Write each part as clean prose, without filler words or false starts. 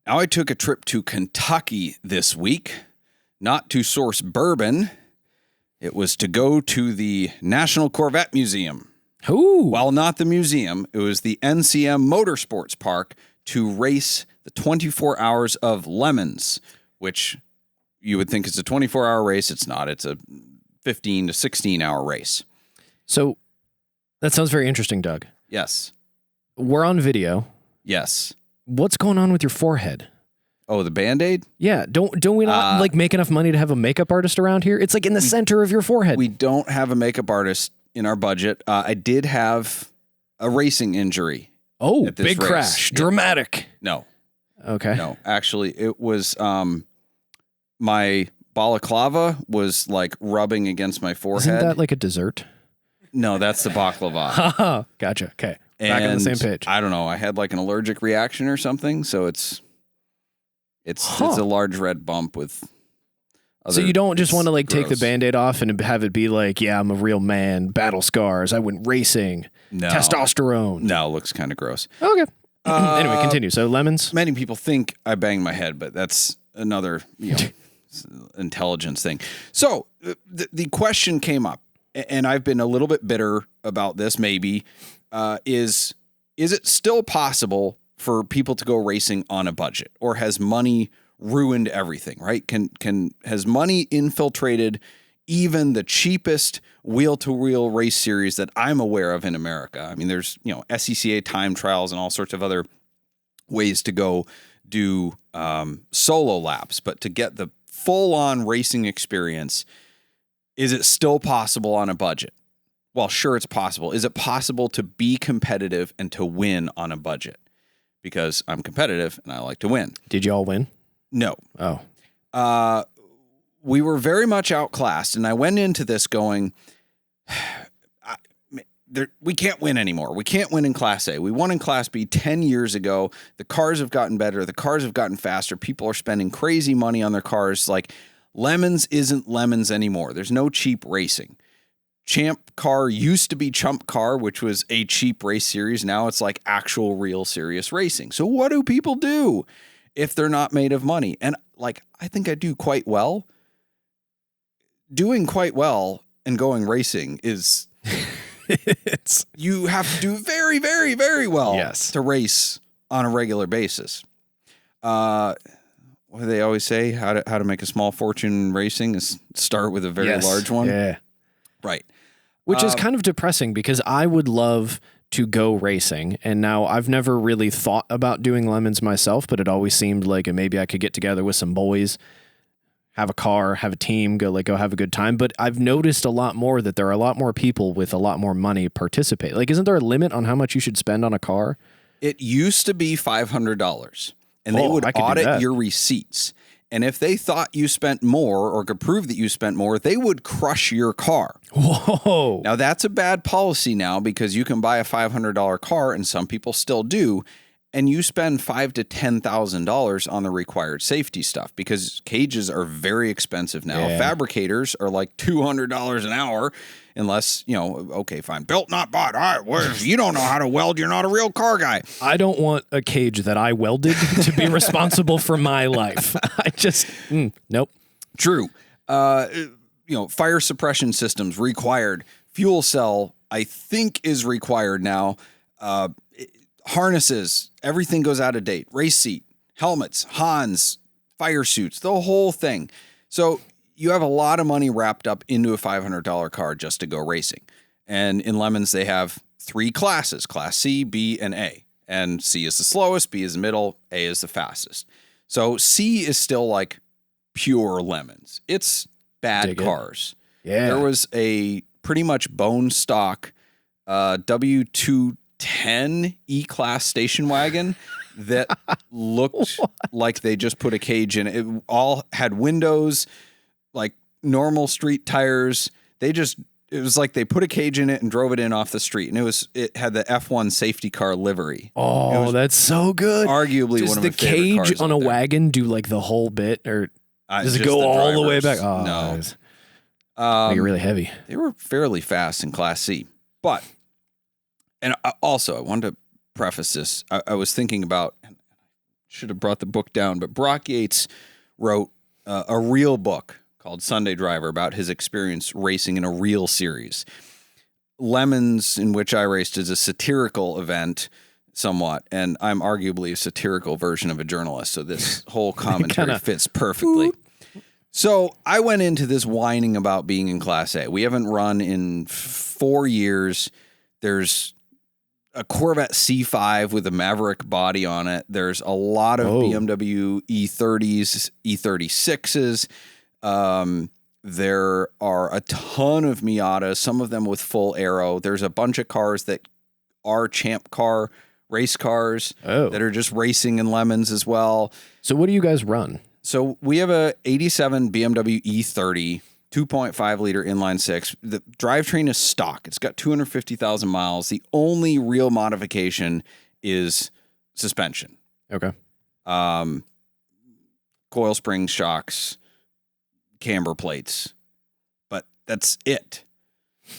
Now, I took a trip to Kentucky this week, not to source bourbon. It was to go to the National Corvette Museum. Ooh. While not the museum, it was the NCM Motorsports Park to race the 24 Hours of Lemons, which you would think is a 24-hour race. It's not. It's a 15 to 16-hour race. So that sounds very interesting, Doug. Yes. We're on video. Yes. What's going on with your forehead? Oh, the Band-Aid? Yeah, don't we not make enough money to have a makeup artist around here? It's like in the center of your forehead. We don't have a makeup artist in our budget. I did have a racing injury. Oh, at this big race. crash. Yeah. Dramatic. No. Okay. No, actually, it was my balaclava was like rubbing against my forehead. Isn't that like a dessert? No, that's the baklava. Gotcha. Okay. Back on the same page. I don't know. I had like an allergic reaction or something, so it's a large red bump with. So you don't just want to like take the Band-Aid off and have it be like, yeah, I'm a real man, battle scars, I went racing, testosterone. No, it looks kind of gross. Okay. Anyway, continue. So lemons. Many people think I banged my head, but that's another intelligence thing. So the question came up, and I've been a little bit bitter about this. Maybe is it still possible for people to go racing on a budget, or has money ruined everything? Right? Has money infiltrated even the cheapest wheel-to-wheel race series that I'm aware of in America? I mean, there's SCCA time trials and all sorts of other ways to go do solo laps, but to get the full-on racing experience, is it still possible on a budget? Well, sure, it's possible. Is it possible to be competitive and to win on a budget? Because I'm competitive and I like to win. Did you all win? No. Oh. We were very much outclassed, and I went into this going, we can't win anymore. We can't win in Class A. We won in Class B 10 years ago. The cars have gotten better. The cars have gotten faster. People are spending crazy money on their cars. Like, Lemons isn't Lemons anymore. There's no cheap racing. Champ Car used to be Chump Car, which was a cheap race series. Now it's like actual, real, serious racing. So what do people do if they're not made of money? And like, I think I do quite well. Doing quite well and going racing is you have to do very, very, very well to race on a regular basis. What do they always say? How to make a small fortune in racing is start with a very large one. Yeah. Right. Which is kind of depressing, because I would love to go racing, and now I've never really thought about doing lemons myself, but it always seemed like maybe I could get together with some boys, have a car, have a team, go have a good time. But I've noticed a lot more that there are a lot more people with a lot more money participate. Like, isn't there a limit on how much you should spend on a car? It used to be $500, and they would audit your receipts. And if they thought you spent more or could prove that you spent more, they would crush your car. Whoa. Now, that's a bad policy now, because you can buy a $500 car, and some people still do, and you spend $5,000 to $10,000 on the required safety stuff, because cages are very expensive now. Yeah. Fabricators are like $200 an hour, unless, okay, fine. Built, not bought. All right, well, if you don't know how to weld, you're not a real car guy. I don't want a cage that I welded to be responsible for my life. I just, nope. True. Fire suppression systems required. Fuel cell, I think, is required now. Harnesses, everything goes out of date. Race seat, helmets, Hans, fire suits, the whole thing. So you have a lot of money wrapped up into a $500 car just to go racing. And in Lemons, they have 3 classes, Class C, B, and A. And C is the slowest, B is the middle, A is the fastest. So C is still like pure Lemons. It's bad cars. Yeah. There was a pretty much bone stock W210 E-Class station wagon that looked like they just put a cage in it. It all had windows, like normal street tires. It was like they put a cage in it and drove it in off the street. And it had the F1 safety car livery. Oh, that's so good. Arguably one of my favorite cars. Does the cage on a wagon do like the whole bit, or does it go all the way back? Oh, no. Nice. Make it really heavy. They were fairly fast in Class C. But, and also I wanted to preface this. I was thinking about, should have brought the book down, but Brock Yates wrote a real book called Sunday Driver about his experience racing in a real series. Lemons, in which I raced, is a satirical event somewhat, and I'm arguably a satirical version of a journalist, so this whole commentary fits perfectly. So I went into this whining about being in Class A. We haven't run in 4 years. There's a Corvette C5 with a Maverick body on it. There's a lot of BMW E30s, E36s. There are a ton of Miatas, some of them with full aero. There's a bunch of cars that are Champ Car race cars that are just racing in Lemons as well. So what do you guys run? So we have a 87 BMW E30, 2.5 liter inline six. The drivetrain is stock. It's got 250,000 miles. The only real modification is suspension. Okay. Coil springs, shocks, camber plates, but that's it.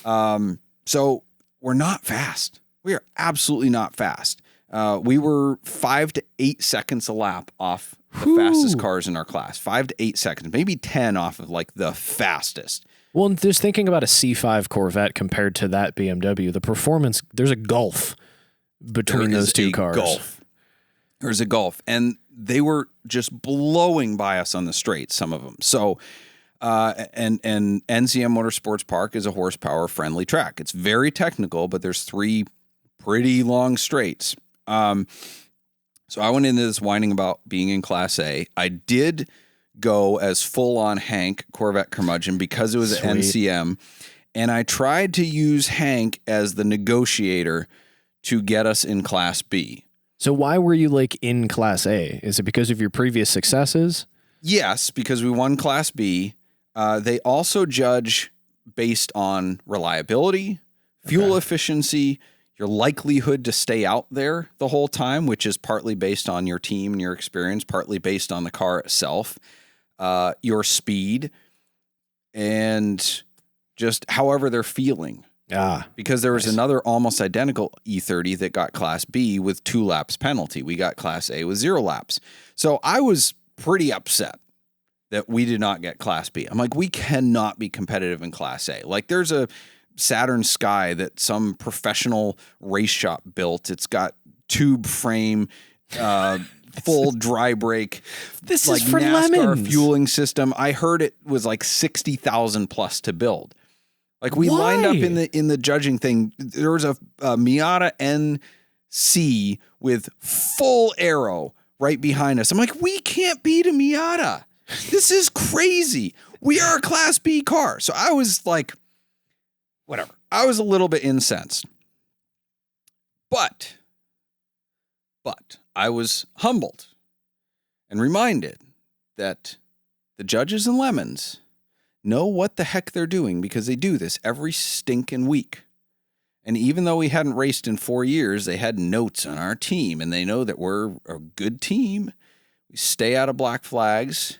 So we're not fast. We are absolutely not fast. We were 5 to 8 seconds a lap off the fastest cars in our class. 5 to 8 seconds, maybe 10 off of like the fastest. Well, just thinking about a C5 Corvette compared to that BMW, the performance, there's a gulf between those two cars. There's a gulf. And they were just blowing by us on the straight, some of them. So, and NCM Motorsports Park is a horsepower friendly track. It's very technical, but there's 3 pretty long straights. So I went into this whining about being in Class A. I did go as full-on Hank Corvette curmudgeon because it was an NCM, and I tried to use Hank as the negotiator to get us in Class B. So why were you like in Class A? Is it because of your previous successes? Yes, because we won Class B. They also judge based on reliability, fuel efficiency, your likelihood to stay out there the whole time, which is partly based on your team and your experience, partly based on the car itself, your speed, and just however they're feeling. Because there was another almost identical E30 that got Class B with 2 laps penalty. We got Class A with 0 laps. So I was pretty upset that we did not get Class B. I'm like, we cannot be competitive in Class A. Like, there's a Saturn Sky that some professional race shop built. It's got tube frame, full dry brake. This like is for NASCAR Lemons. Fueling system. I heard it was like 60,000 plus to build. Like we lined up in the judging thing. There was a Miata NC with full aero right behind us. I'm like, we can't beat a Miata. This is crazy. We are a Class B car. So I was like, whatever. I was a little bit incensed. But I was humbled and reminded that the judges in Lemons know what the heck they're doing because they do this every stinking week. And even though we hadn't raced in 4 years, they had notes on our team, and they know that we're a good team. We stay out of black flags,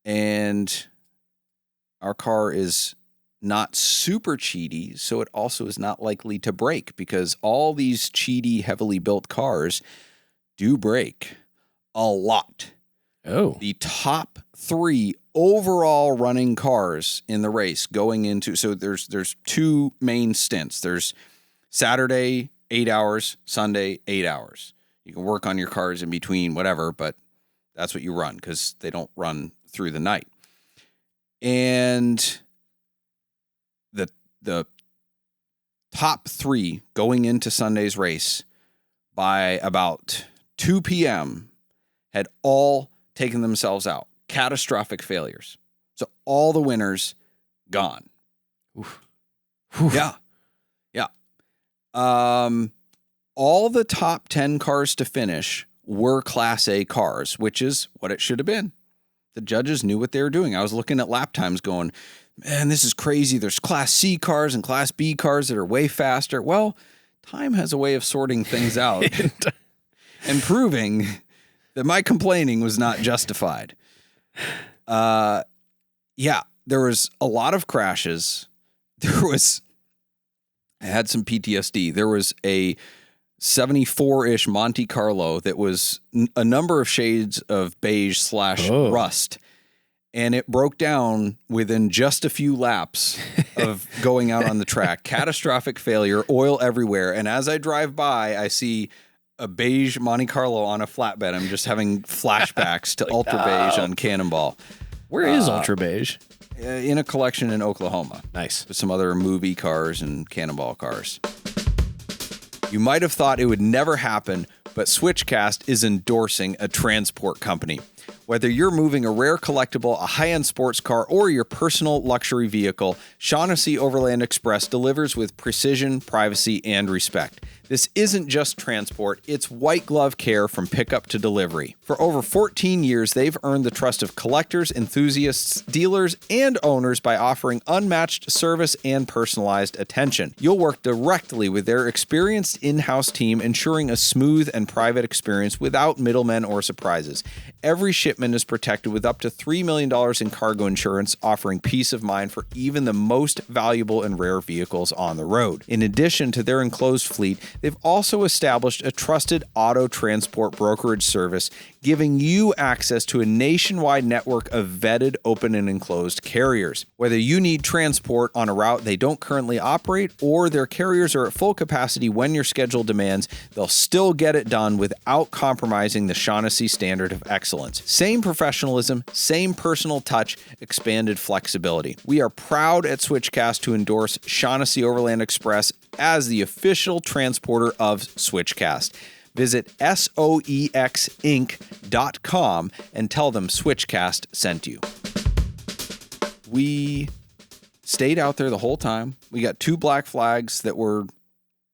and our car is not super cheaty, so it also is not likely to break because all these cheaty, heavily built cars do break a lot. Oh. The top 3 overall running cars in the race going into, so there's 2 main stints. There's Saturday, 8 hours, Sunday, 8 hours. You can work on your cars in between, whatever, but that's what you run because they don't run through the night. And the top 3 going into Sunday's race by about 2 p.m. had all taken themselves out. Catastrophic failures. So all the winners gone. Oof. Yeah. Yeah. All the top 10 cars to finish were Class A cars, which is what it should have been. The judges knew what they were doing. I was looking at lap times going, man, this is crazy. There's Class C cars and Class B cars that are way faster. Well, time has a way of sorting things out and proving that my complaining was not justified. Yeah, there was a lot of crashes. I had some PTSD. There was a 74-ish Monte Carlo that was a number of shades of beige / rust. And it broke down within just a few laps of going out on the track. Catastrophic failure, oil everywhere. And as I drive by, I see a beige Monte Carlo on a flatbed. I'm just having flashbacks to Ultra Beige on Cannonball. Where is Ultra Beige? In a collection in Oklahoma. Nice. With some other movie cars and Cannonball cars. You might have thought it would never happen, but Switchcast is endorsing a transport company. Whether you're moving a rare collectible, a high-end sports car, or your personal luxury vehicle, Shaughnessy Overland Express delivers with precision, privacy, and respect. This isn't just transport, it's white glove care from pickup to delivery. For over 14 years, they've earned the trust of collectors, enthusiasts, dealers, and owners by offering unmatched service and personalized attention. You'll work directly with their experienced in-house team, ensuring a smooth and private experience without middlemen or surprises. Every shipment is protected with up to $3 million in cargo insurance, offering peace of mind for even the most valuable and rare vehicles on the road. In addition to their enclosed fleet, they've also established a trusted auto transport brokerage service, giving you access to a nationwide network of vetted, open, and enclosed carriers. Whether you need transport on a route they don't currently operate, or their carriers are at full capacity when your schedule demands, they'll still get it done without compromising the Shaughnessy standard of excellence. Same professionalism, same personal touch, expanded flexibility. We are proud at Switchcast to endorse Shaughnessy Overland Express as the official transporter of Switchcast. Visit soexinc.com and tell them Switchcast sent you. We stayed out there the whole time. We got 2 black flags that were,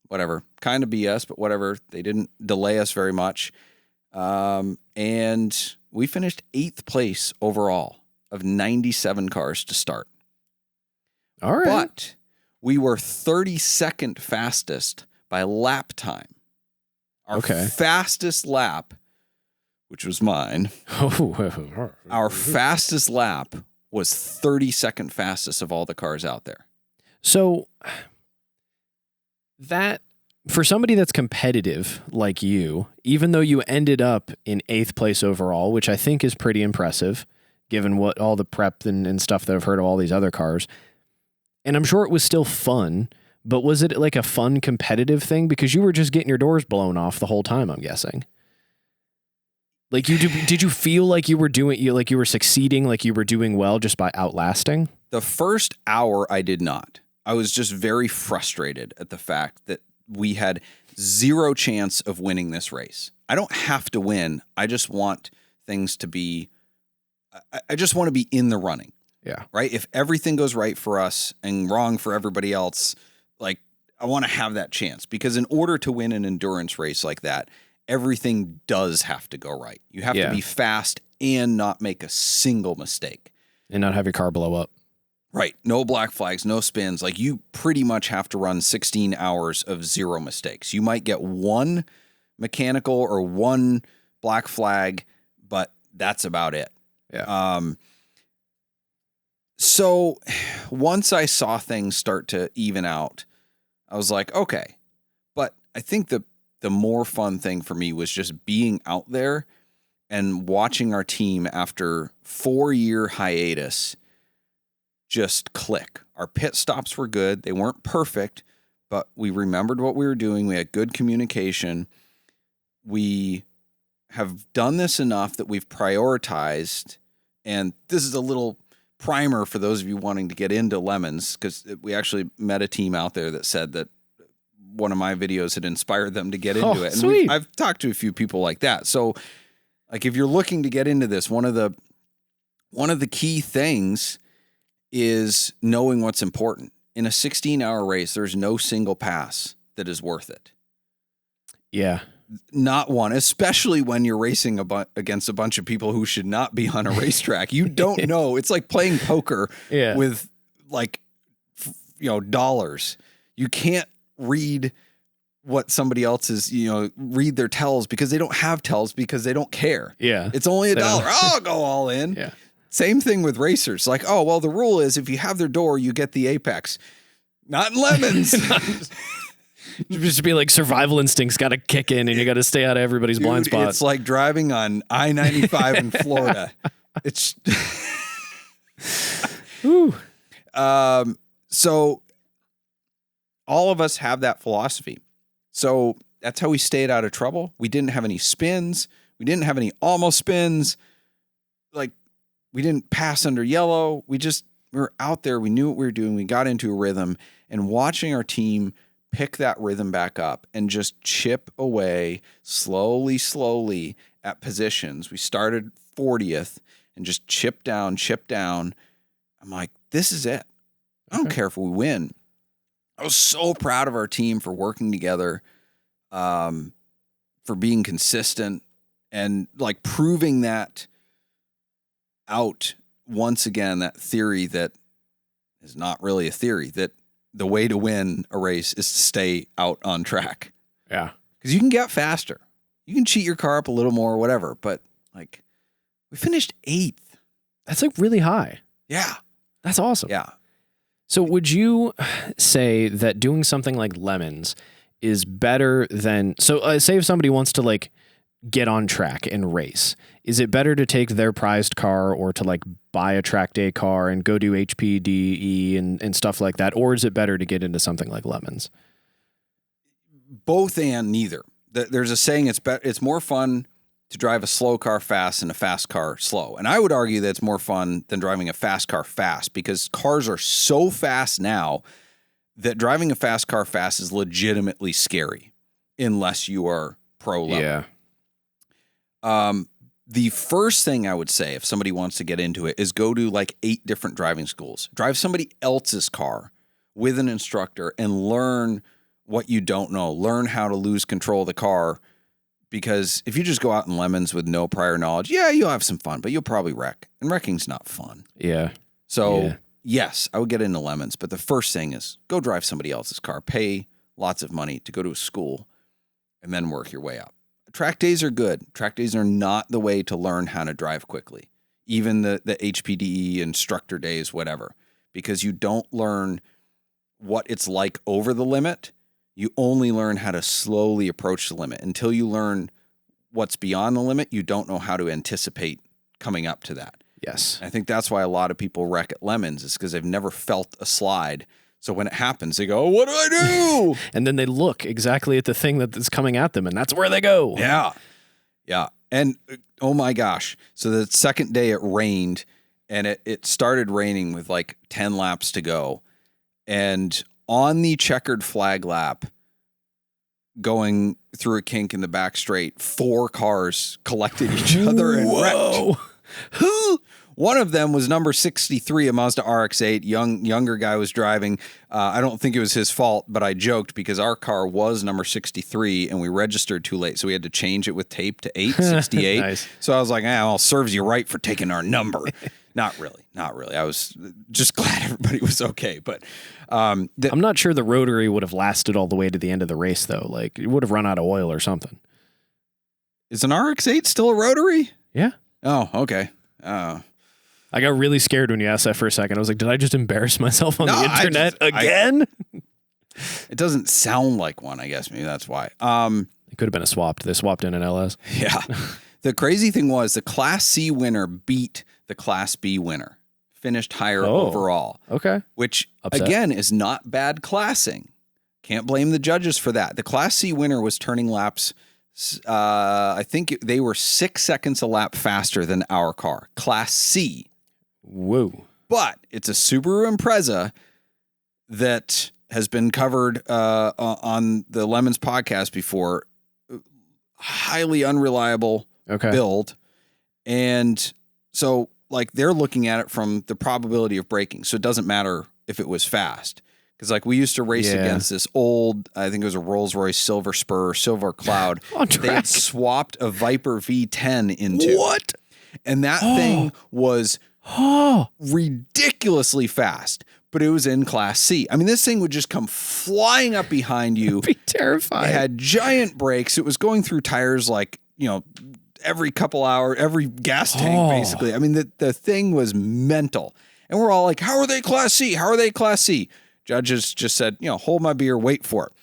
whatever, kind of BS, but whatever. They didn't delay us very much. And we finished 8th place overall of 97 cars to start. All right. But we were 32nd fastest by lap time. Our fastest lap, which was mine, our fastest lap was 32nd fastest of all the cars out there. So that, for somebody that's competitive like you, even though you ended up in 8th place overall, which I think is pretty impressive, given what all the prep and stuff that I've heard of all these other cars, and I'm sure it was still fun, but was it like a fun competitive thing? Because you were just getting your doors blown off the whole time, I'm guessing. Like did you feel like you were succeeding, like you were doing well just by outlasting? The first hour I did not. I was just very frustrated at the fact that we had 0 chance of winning this race. I don't have to win. I just want things to be, I just want to be in the running. Yeah. Right? If everything goes right for us and wrong for everybody else, like, I want to have that chance, because in order to win an endurance race like that, everything does have to go right. You have to be fast and not make a single mistake. And not have your car blow up. Right. No black flags, no spins. Like, you pretty much have to run 16 hours of 0 mistakes. You might get 1 mechanical or 1 black flag, but that's about it. Yeah. So once I saw things start to even out, I was like, okay. But I think the more fun thing for me was just being out there and watching our team after 4-year hiatus just click. Our pit stops were good. They weren't perfect, but we remembered what we were doing. We had good communication. We have done this enough that we've prioritized, and this is a little primer for those of you wanting to get into lemons, because we actually met a team out there that said that one of my videos had inspired them to get into it. And sweet. I've talked to a few people like that. So, like, if you're looking to get into this, one of the key things is knowing what's important. In a 16-hour race, there's no single pass that is worth it. Yeah. Not one, especially when you're racing against a bunch of people who should not be on a racetrack. You don't know. It's like playing poker with, like, dollars. You can't read what somebody else is, read their tells, because they don't have tells, because they don't care. Yeah. It's only $1. I'll go all in. Yeah. Same thing with racers. Like, oh, well, the rule is if you have their door, you get the apex. Not in lemons. Just be like survival instincts got to kick in and you got to stay out of everybody's blind spot. It's like driving on I-95 in Florida. It's so all of us have that philosophy. So that's how we stayed out of trouble. We didn't have any spins. We didn't have any almost spins. Like, we didn't pass under yellow. We were out there. We knew what we were doing. We got into a rhythm, and watching our team pick that rhythm back up and just chip away slowly at positions. We started 40th and just chip down. I'm like, this is it. I don't care if we win. I was so proud of our team for working together, for being consistent and like proving that out once again, that theory that is not really a theory, that the way to win a race is to stay out on track. Yeah. Because you can get faster. You can cheat your car up a little more or whatever, but like we finished 8th. That's like really high. Yeah. That's awesome. Yeah. So would you say that doing something like lemons is better than, say if somebody wants to like get on track and race, is it better to take their prized car or to like buy a track day car and go do HPDE and stuff like that? Or is it better to get into something like lemons? Both and neither. There's a saying, it's more fun to drive a slow car fast and a fast car slow. And I would argue that it's more fun than driving a fast car fast, because cars are so fast now that driving a fast car fast is legitimately scary unless you are pro level. Yeah. The first thing I would say if somebody wants to get into it is go to like 8 different driving schools. Drive somebody else's car with an instructor and learn what you don't know. Learn how to lose control of the car. Because if you just go out in lemons with no prior knowledge, yeah, you'll have some fun, but you'll probably wreck. And wrecking's not fun. Yeah. So, yes, I would get into lemons. But the first thing is go drive somebody else's car. Pay lots of money to go to a school and then work your way up. Track days are good. Track days are not the way to learn how to drive quickly. Even the HPDE instructor days, whatever. Because you don't learn what it's like over the limit. You only learn how to slowly approach the limit. Until you learn what's beyond the limit, you don't know how to anticipate coming up to that. Yes. I think that's why a lot of people wreck at lemons, is because they've never felt a slide. So when it happens, they go, what do I do? And then they look exactly at the thing that's coming at them, and that's where they go. Yeah. Yeah. And oh my gosh. So the second day it rained, and it started raining with like 10 laps to go. And on the checkered flag lap, going through a kink in the back straight, 4 cars collected each other and wrecked. One of them was number 63, a Mazda RX-8. Younger guy was driving. I don't think it was his fault, but I joked because our car was number 63 and we registered too late, so we had to change it with tape to 868. Nice. So I was like, well, serves you right for taking our number. Not really. I was just glad everybody was okay. But I'm not sure the rotary would have lasted all the way to the end of the race, though. Like, it would have run out of oil or something. Is an RX-8 still a rotary? Yeah. Oh, okay. I got really scared when you asked that for a second. I was like, did I just embarrass myself on the internet again? It doesn't sound like one, I guess. Maybe that's why. It could have been a swapped. They swapped in an LS. Yeah. The crazy thing was the Class C winner beat the Class B winner. Finished higher overall. Okay. Which, again, is not bad classing. Can't blame the judges for that. The Class C winner was turning laps. I think they were 6 seconds a lap faster than our car. Class C. Whoa. But it's a Subaru Impreza that has been covered on the Lemons podcast before. Highly unreliable build. And so, like, they're looking at it from the probability of braking. So it doesn't matter if it was fast. Because, like, we used to race against this old, I think it was a Rolls-Royce Silver Spur, Silver Cloud. They had swapped a Viper V10 into. What? And that thing was ridiculously fast, but it was in Class C. I mean, this thing would just come flying up behind you. That'd be terrifying. It had giant brakes. It was going through tires like, every couple hours, every gas tank, basically. I mean, the thing was mental. And we're all like, how are they Class C? How are they Class C? Judges just said, hold my beer, wait for it.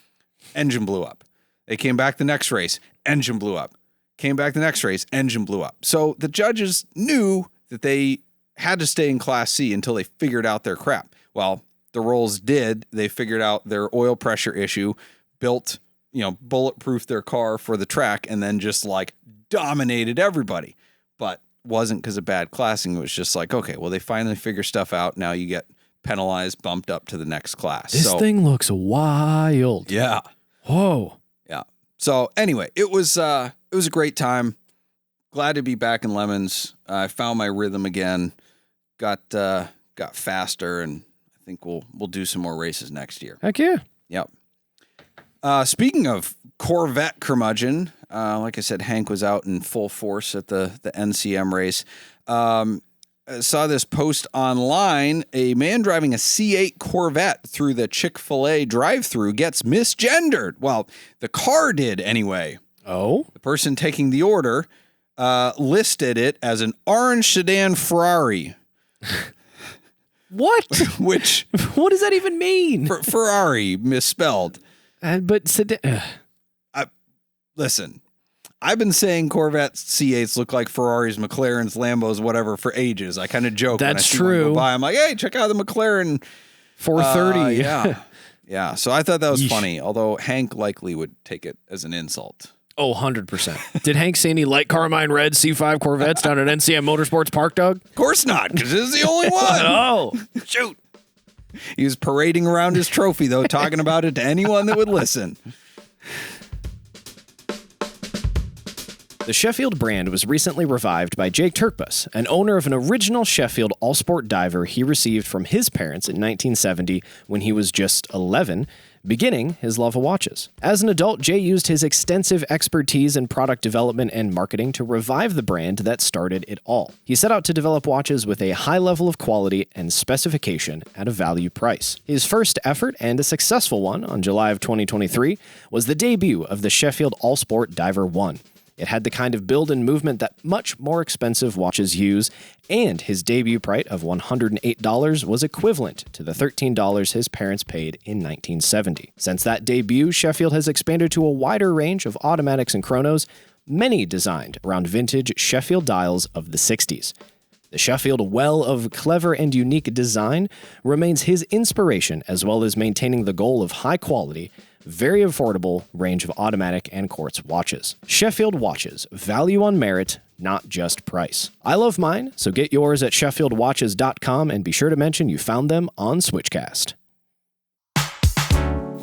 engine blew up. They came back the next race, engine blew up. Came back the next race, engine blew up. So the judges knew that they had to stay in Class C until they figured out their crap. Well, the Rolls did. They figured out their oil pressure issue, built, bulletproofed their car for the track, and then just like dominated everybody. But wasn't because of bad classing. It was just like, okay, well, they finally figure stuff out. Now you get penalized, bumped up to the next class. This thing looks wild. Yeah. Whoa. Yeah. So anyway, it was a great time. Glad to be back in Lemons. I found my rhythm again. Got faster, and I think we'll do some more races next year. Heck yeah. Yep. Speaking of Corvette curmudgeon, like I said, Hank was out in full force at the NCM race. I saw this post online. A man driving a C8 Corvette through the Chick-fil-A drive-thru gets misgendered. Well, the car did anyway. Oh? The person taking the order listed it as an orange sedan Ferrari. What? Which? What does that even mean? Ferrari misspelled. But sedan. Listen, I've been saying Corvette C8s look like Ferraris, McLarens, Lambos, whatever for ages. I kind of joke. That's when I see true. one go by. I'm like, hey, check out the McLaren 430. Yeah. Yeah. So I thought that was funny, although Hank likely would take it as an insult. Oh, 100%. Did Hank see any light Carmine red C5 Corvettes down at NCM Motorsports Park, Doug? Of course not, because this is the only one. Oh, shoot. He was parading around his trophy, though, talking about it to anyone that would listen. The Sheffield brand was recently revived by Jake Turkbus, an owner of an original Sheffield all-sport diver he received from his parents in 1970 when he was just 11, beginning his love of watches. As an adult, Jay used his extensive expertise in product development and marketing to revive the brand that started it all. He set out to develop watches with a high level of quality and specification at a value price. His first effort, and a successful one, on July of 2023, was the debut of the Sheffield All-Sport Diver 1. It had the kind of build and movement that much more expensive watches use, and his debut price of $108 was equivalent to the $13 his parents paid in 1970. Since that debut, Sheffield has expanded to a wider range of automatics and chronos, many designed around vintage Sheffield dials of the 60s. The Sheffield well of clever and unique design remains his inspiration, as well as maintaining the goal of high quality, very affordable range of automatic and quartz watches. Sheffield watches, value on merit, not just price. I love mine, so get yours at sheffieldwatches.com and be sure to mention you found them on Switchcast.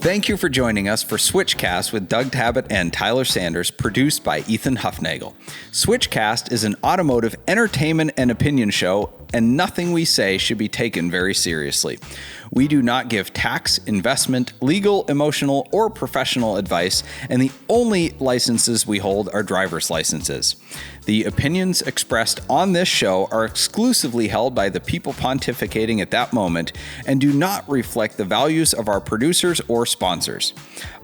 Thank you for joining us for Switchcast with Doug Tabbitt and Tyler Sanders, produced by Ethan Huffnagel. Switchcast is an automotive entertainment and opinion show, and nothing we say should be taken very seriously. We do not give tax, investment, legal, emotional, or professional advice, and the only licenses we hold are driver's licenses. The opinions expressed on this show are exclusively held by the people pontificating at that moment and do not reflect the values of our producers or sponsors.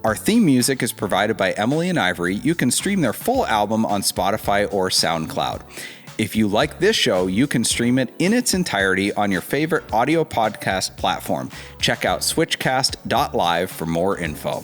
Our theme music is provided by Emily and Ivory. You can stream their full album on Spotify or SoundCloud. If you like this show, you can stream it in its entirety on your favorite audio podcast platform. Check out switchcast.live for more info.